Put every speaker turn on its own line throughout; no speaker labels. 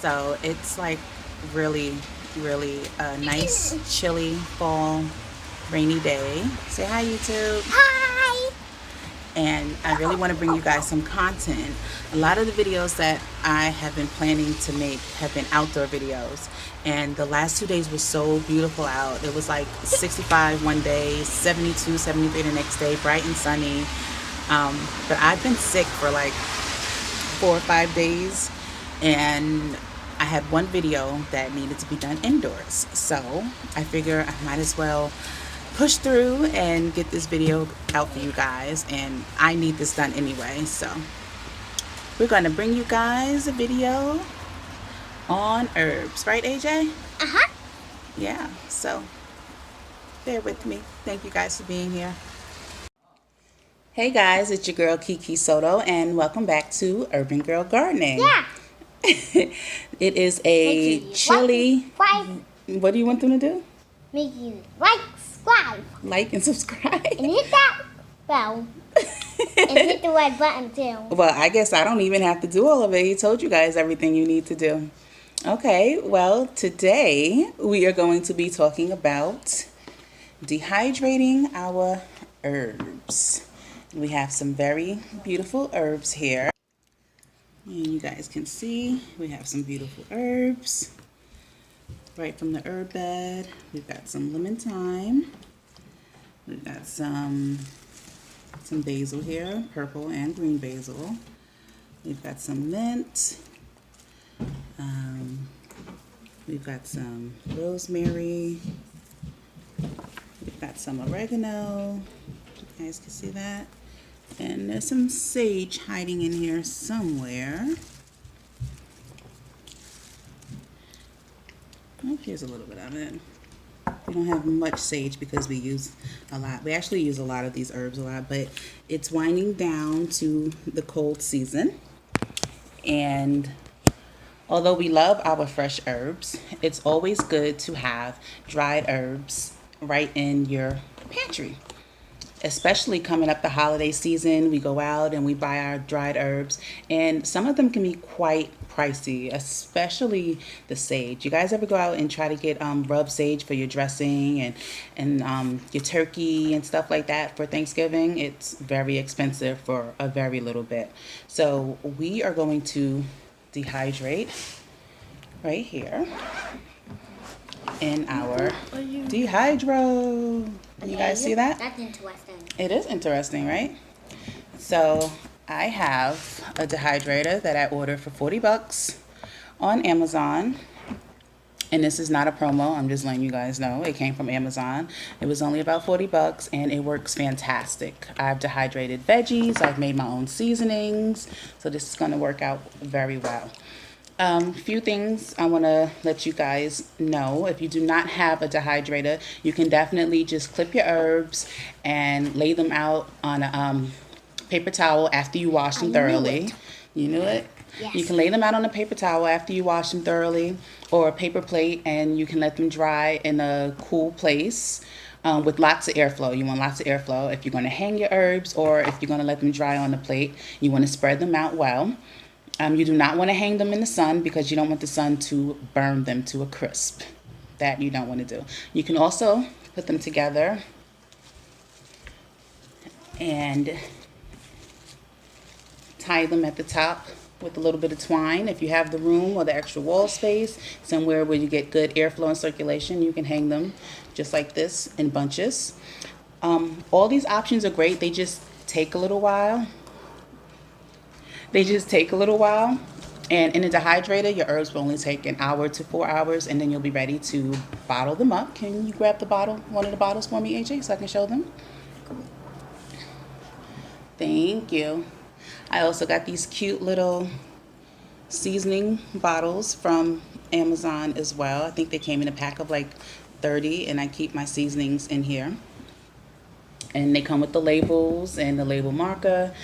So it's like really, really a nice, chilly fall, rainy day. Say hi, YouTube.
Hi!
And I really want to bring you guys some content. A lot of the videos that I have been planning to make have been outdoor videos, and the last 2 days were so beautiful out. It was like 65 one day, 72, 73 the next day, bright and sunny. But I've been sick for like 4 or 5 days, and I had one video that needed to be done indoors, so I figure I might as well push through and get this video out for you guys, and I need this done anyway. So we're going to bring you guys a video on herbs, right, AJ?
Uh-huh.
Yeah, so bear with me. Thank you guys for being here. Hey guys, it's your girl Kiki Soto, and welcome back to Urban Girl Gardening.
Yeah.
It is a chilly. What do you want them to do?
Make you subscribe.
Like and subscribe.
And hit that bell. And hit the red button too.
Well, I guess I don't even have to do all of it. He told you guys everything you need to do. Okay, well, today we are going to be talking about dehydrating our herbs. We have some very beautiful herbs here. And you guys can see we have some beautiful herbs right from the herb bed. We've got some lemon thyme. We've got some basil here, purple and green basil. We've got some mint. We've got some rosemary. We've got some oregano. You guys can see that. And there's some sage hiding in here somewhere. Oh, here's a little bit of it. We don't have much sage because we use a lot. We actually use a lot of these herbs a lot, but it's winding down to the cold season. And although we love our fresh herbs, it's always good to have dried herbs right in your pantry. Especially coming up the holiday season, we go out and we buy our dried herbs, and some of them can be quite pricey, especially the sage. You guys ever go out and try to get rub sage for your dressing and your turkey and stuff like that for Thanksgiving? It's very expensive for a very little bit. So we are going to dehydrate right here in our Dehydro. You guys see that?
That's interesting.
It is interesting, right? So I have a dehydrator that I ordered for 40 bucks on Amazon. And this is not a promo. I'm just letting you guys know. It came from Amazon. It was only about 40 bucks and it works fantastic. I've dehydrated veggies. I've made my own seasonings. So this is going to work out very well. Few things I want to let you guys know. If you do not have a dehydrator, you can definitely just clip your herbs and lay them out on a paper towel after you wash them thoroughly. You knew it?
Yes.
You can lay them out on a paper towel after you wash them thoroughly, or a paper plate, and you can let them dry in a cool place with lots of airflow. You want lots of airflow. If you're going to hang your herbs or if you're going to let them dry on the plate, you want to spread them out well. You do not want to hang them in the sun because you don't want the sun to burn them to a crisp. That you don't want to do. You can also put them together and tie them at the top with a little bit of twine. If you have the room or the extra wall space, somewhere where you get good airflow and circulation, you can hang them just like this in bunches. All these options are great. They just take a little while. And in a dehydrator, your herbs will only take an hour to 4 hours, and then you'll be ready to bottle them up. Can you grab the bottle, one of the bottles for me, AJ, so I can show them? Thank you. I also got these cute little seasoning bottles from Amazon as well. I think they came in a pack of like 30, and I keep my seasonings in here. And they come with the labels and the label marker.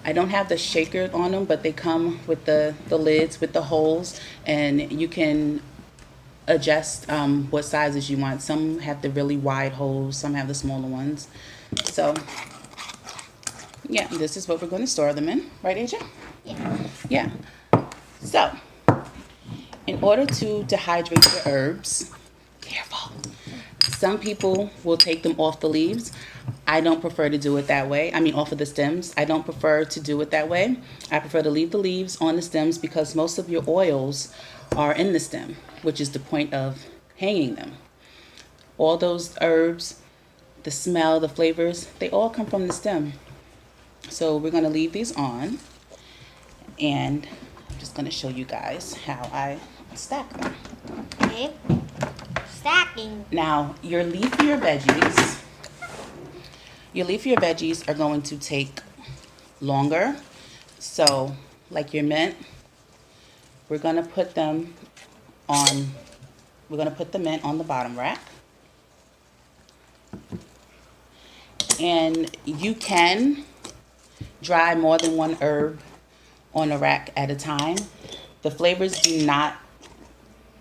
I don't have the shaker on them, but they come with the lids with the holes, and you can adjust what sizes you want. Some have the really wide holes, some have the smaller ones. So yeah, this is what we're going to store them in, right, AJ?
Yeah.
Yeah. So In order to dehydrate your herbs, careful. Some people will take them off the leaves. I don't prefer to do it that way. I mean, off of the stems. I don't prefer to do it that way. I prefer to leave the leaves on the stems because most of your oils are in the stem, which is the point of hanging them. All those herbs, the smell, the flavors, they all come from the stem. So we're going to leave these on, and I'm just going to show you guys how I stack them.
Okay. Stacking.
Now, your leafier veggies are going to take longer. So, like your mint, we're going to put the mint on the bottom rack. And you can dry more than one herb on a rack at a time. The flavors do not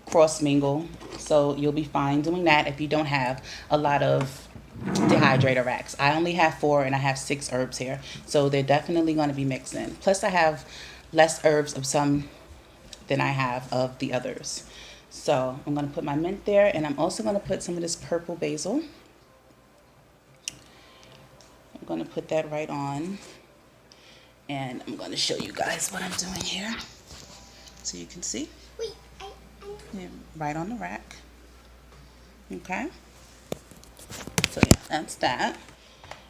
cross mingle, so you'll be fine doing that if you don't have a lot of dehydrator racks. I only have 4 and I have 6 herbs here, so they're definitely going to be mixed in. Plus I have less herbs of some than I have of the others. So I'm going to put my mint there, and I'm also going to put some of this purple basil. I'm going to put that right on, and I'm going to show you guys what I'm doing here so you can see.
Wait,
Yeah, right on the rack. Okay, so yeah, that's that.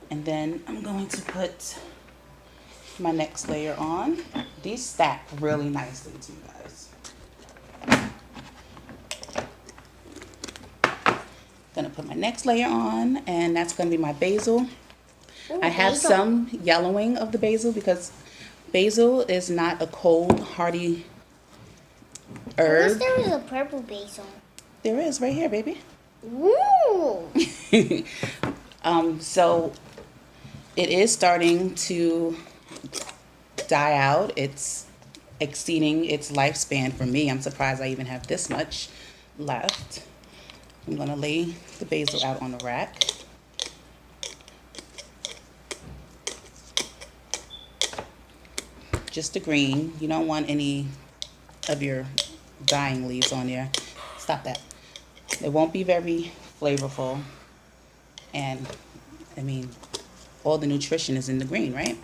And then I'm going to put my next layer on. These stack really nicely too, guys. Gonna put my next layer on, and that's gonna be my basil.
Ooh,
I have
basil.
some yellowing of the basil because basil is not a cold, hardy
I wish
herb.
there was a purple basil.
There is right here, baby.
Ooh.
So it is starting to die out. It's exceeding its lifespan for me. I'm surprised I even have this much left. I'm going to lay the basil out on the rack. Just the green. You don't want any of your dying leaves on there. Stop that. It won't be very flavorful. And, I mean, all the nutrition is in the green, right?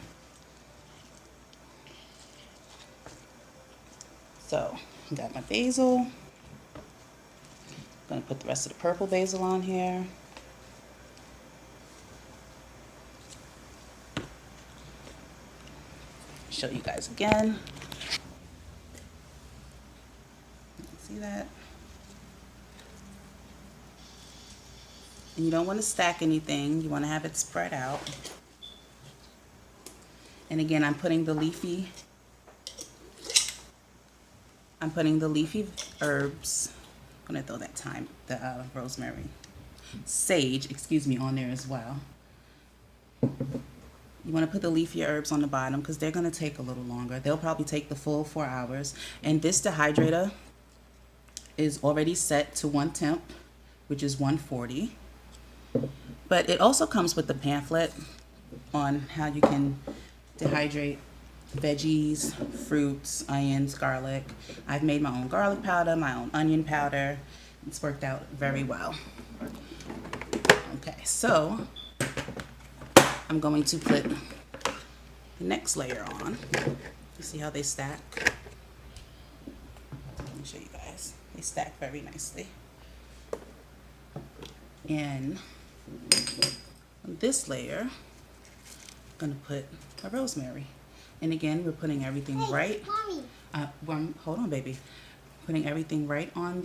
So, I got my basil. I'm going to put the rest of the purple basil on here. Show you guys again. See that? And you don't want to stack anything. You want to have it spread out. And again, I'm putting the leafy herbs. I'm going to throw that thyme, the rosemary, sage, excuse me, on there as well. You want to put the leafy herbs on the bottom because they're going to take a little longer. They'll probably take the full 4 hours. And this dehydrator is already set to one temp, which is 140. But it also comes with the pamphlet on how you can dehydrate veggies, fruits, onions, garlic. I've made my own garlic powder, my own onion powder. It's worked out very well. Okay, so I'm going to put the next layer on. You see how they stack? Let me show you guys. They stack very nicely. And on this layer, I'm going to put my rosemary. And again, we're putting everything right.
Mommy.
Hold on, baby. Putting everything right on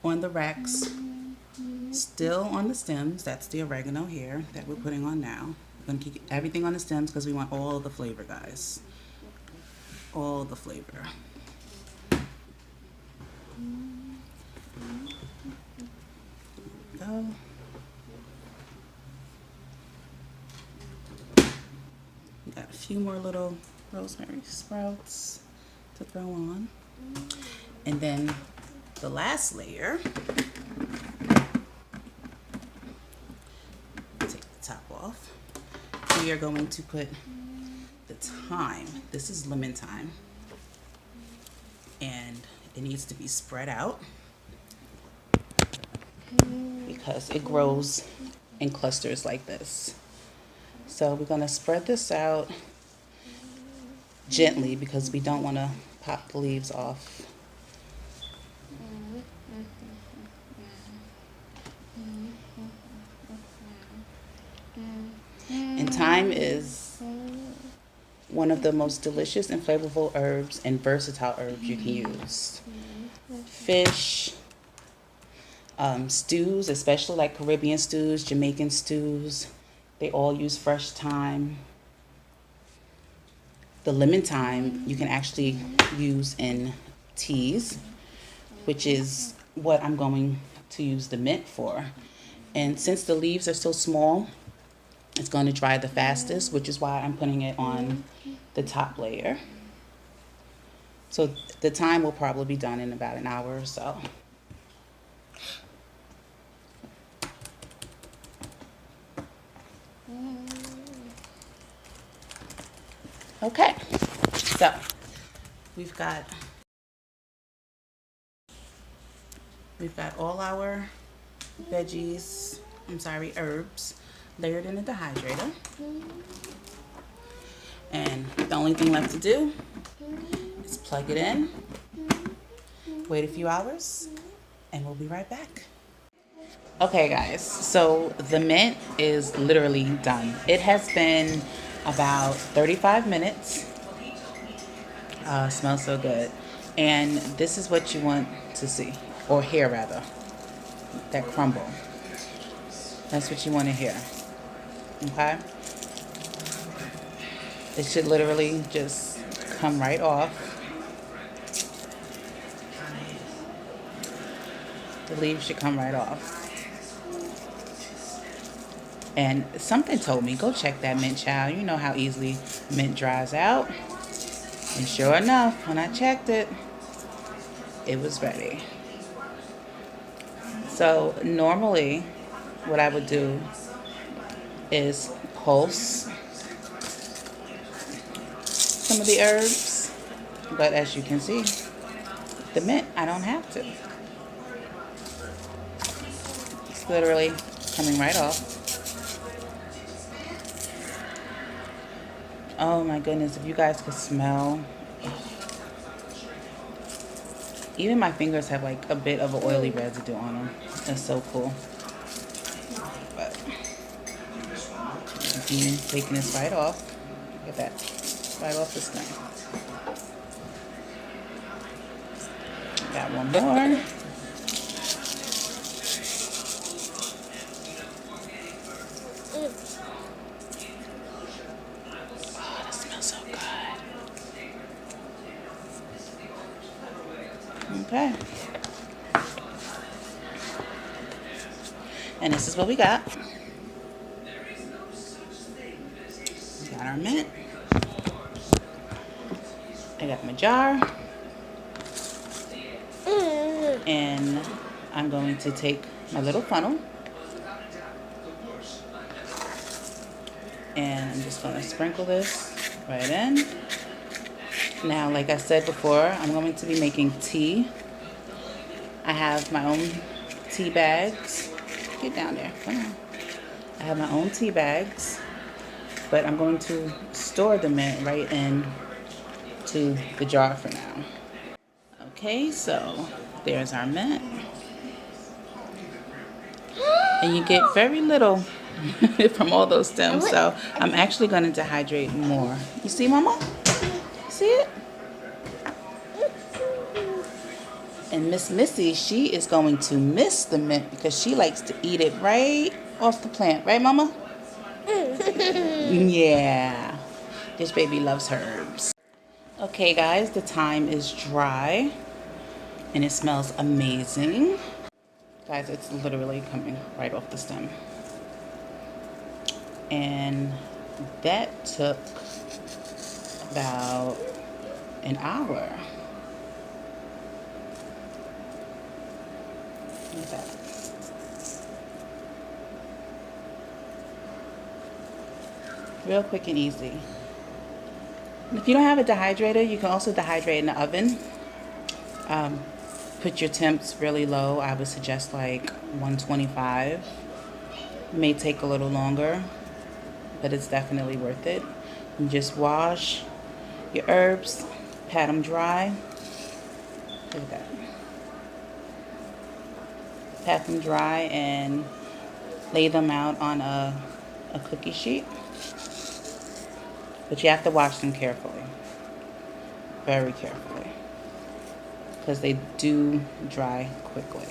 the racks. Still on the stems. That's the oregano here that we're putting on now. We're going to keep everything on the stems because we want all the flavor, guys. All the flavor. Go. Got a few more little rosemary sprouts to throw on. And then the last layer, take the top off. We are going to put the thyme. This is lemon thyme. and it needs to be spread out because it grows in clusters like this. So we're going to spread this out gently because we don't want to pop the leaves off. And thyme is one of the most delicious and flavorful herbs and versatile herbs you can use. Fish, stews, especially like Caribbean stews, Jamaican stews, they all use fresh thyme. The lemon thyme you can actually use in teas, which is what I'm going to use the mint for. And since the leaves are so small, it's going to dry the fastest, which is why I'm putting it on the top layer. So the thyme will probably be done in about an hour or so. Okay, so we've got all our veggies, herbs layered in a dehydrator. And the only thing left to do is plug it in, wait a few hours, and we'll be right back. Okay guys, so the mint is literally done. It has been about 35 minutes. Smells so good. And this is what you want to see, or hear rather, that crumble. That's what you want to hear, okay? It should literally just come right off. The leaves should come right off. And something told me, go check that mint, child. You know how easily mint dries out. And sure enough, when I checked it, it was ready. So normally, what I would do is pulse some of the herbs. But as you can see, the mint, I don't have to. It's literally coming right off. Oh my goodness, if you guys could smell. Even my fingers have like a bit of an oily residue on them. That's so cool. But taking this right off. Look at that. Right off the stem. Got one more. Okay. And this is what we got. We got our mint. I got my jar. And I'm going to take my little funnel. And I'm just going to sprinkle this right in. Now, like I said before, I'm going to be making tea. I have my own tea bags. Get down there, come on. I have my own tea bags, but I'm going to store the mint right in to the jar for now. Okay, so there's our mint. And you get very little from all those stems, so I'm actually going to dehydrate more. You see, Mama? See it? And Miss Missy, she is going to miss the mint because she likes to eat it right off the plant. Right, Mama? Yeah. This baby loves herbs. Okay, guys, the thyme is dry. And it smells amazing. Guys, it's literally coming right off the stem. And that took about an hour. Look at that. Real quick and easy. And if you don't have a dehydrator, you can also dehydrate in the oven. Put your temps really low. I would suggest like 125. May take a little longer, but it's definitely worth it. You just wash your herbs, pat them dry. Look at that. Pat them dry and lay them out on a cookie sheet. But you have to wash them carefully. Very carefully. Because they do dry quickly.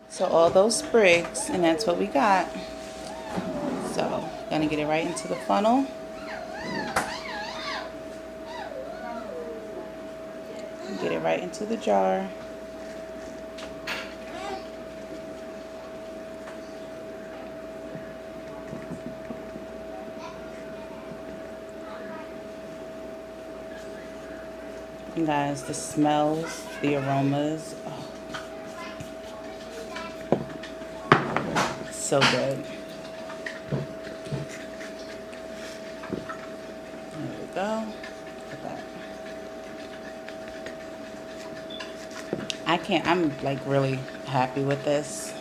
So all those sprigs, and that's what we got. So, gonna get it right into the funnel. Get it right into the jar. And guys, the smells, the aromas, oh, so good. There we go. Look at that. I'm like really happy with this.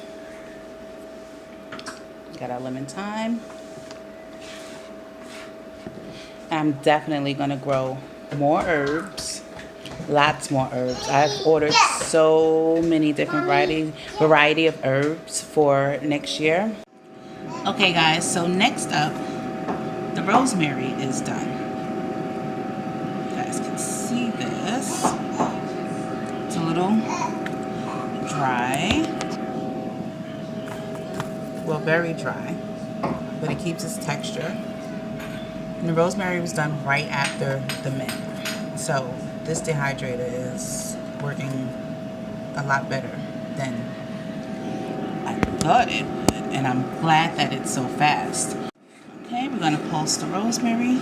Got our lemon thyme. I'm definitely gonna grow more herbs. Lots more herbs. I've ordered so many different variety of herbs for next year. Okay guys, so next up, the rosemary is done. You guys can see this. It's a little dry. Well, very dry, but it keeps its texture. And the rosemary was done right after the mint. So this dehydrator is working a lot better than I thought it would, and I'm glad that it's so fast. Okay, we're gonna pulse the rosemary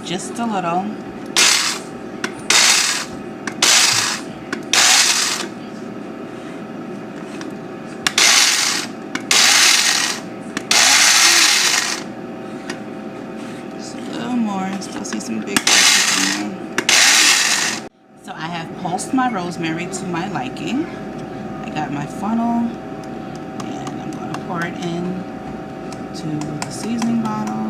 just a little. Just a little more, still see some big pieces in there. So I have pulsed my rosemary to my liking. I got my funnel and I'm going to pour it in to the seasoning bottle.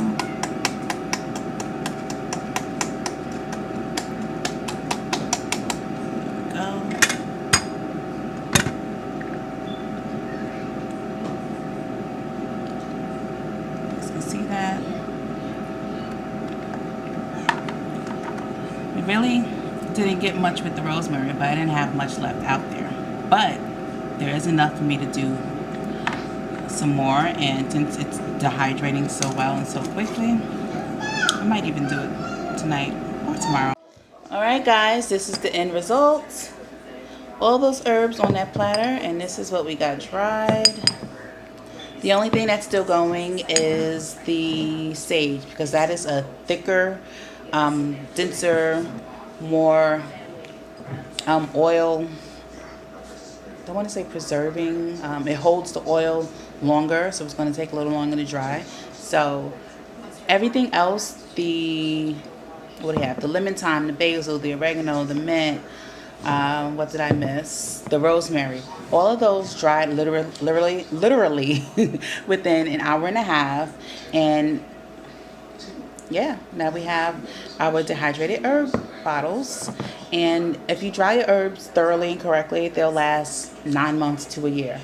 There we go. You guys can see that. We really didn't get much with the rosemary, but I didn't have much left out there. But there is enough for me to do some more, and since it's dehydrating so well and so quickly, I might even do it tonight or tomorrow. Alright guys, this is the end result. All those herbs on that platter, and this is what we got dried. The only thing that's still going is the sage, because that is a thicker, denser, more oil. I don't want to say preserving. It holds the oil longer, so it's going to take a little longer to dry. So everything else, what do you have? The lemon thyme, the basil, the oregano, the mint. What did I miss? The rosemary. All of those dried literally within an hour and a half. And yeah, now we have our dehydrated herb bottles. And if you dry your herbs thoroughly and correctly, they'll last 9 months to a year.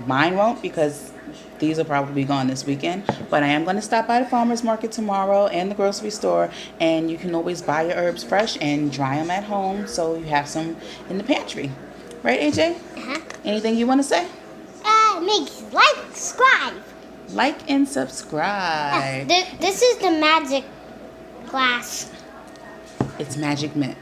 Mine won't, because these will probably be gone this weekend. But I am going to stop by the farmer's market tomorrow and the grocery store. And you can always buy your herbs fresh and dry them at home, so you have some in the pantry. Right, AJ? Uh-huh. Anything you want to say?
Make like, subscribe.
Like and subscribe.
This is the magic glass.
It's magic mint.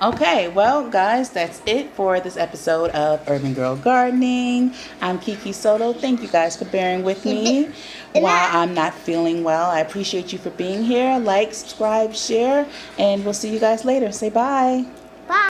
Okay, well, guys, that's it for this episode of Urban Girl Gardening. I'm Kiki Soto. Thank you guys for bearing with me while I'm not feeling well. I appreciate you for being here. Like, subscribe, share, and we'll see you guys later. Say bye.